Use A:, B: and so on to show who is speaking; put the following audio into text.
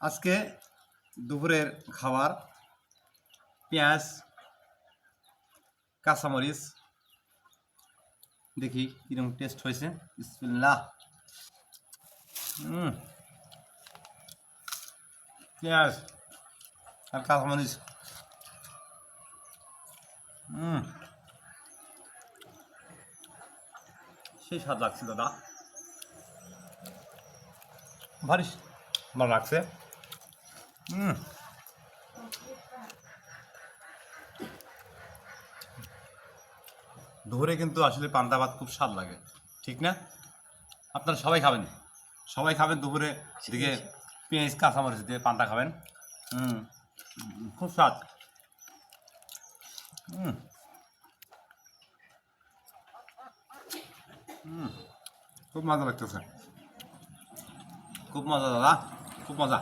A: আজকে দুপুরের খাবার পেঁয়াজ কাঁচামরিচ দেখি কিরকম টেস্ট হয়েছে। বিসমিল্লাহ। পেঁয়াজ আর কাঁচামরিচ সেই স্বাদ লাগছে দাদা, ভারী ভালো লাগছে। দুপুরে কিন্তু আসলে পান্তা ভাত খুব স্বাদ লাগে, ঠিক না? আপনারা সবাই খাবেন, সবাই খাবেন দুপুরে দিকে পেঁয়াজ কাঁচামরিচ দিয়ে পান্তা খাবেন। খুব স্বাদ। খুব মজা লাগতেছে, খুব মজা দাদা, খুব মজা।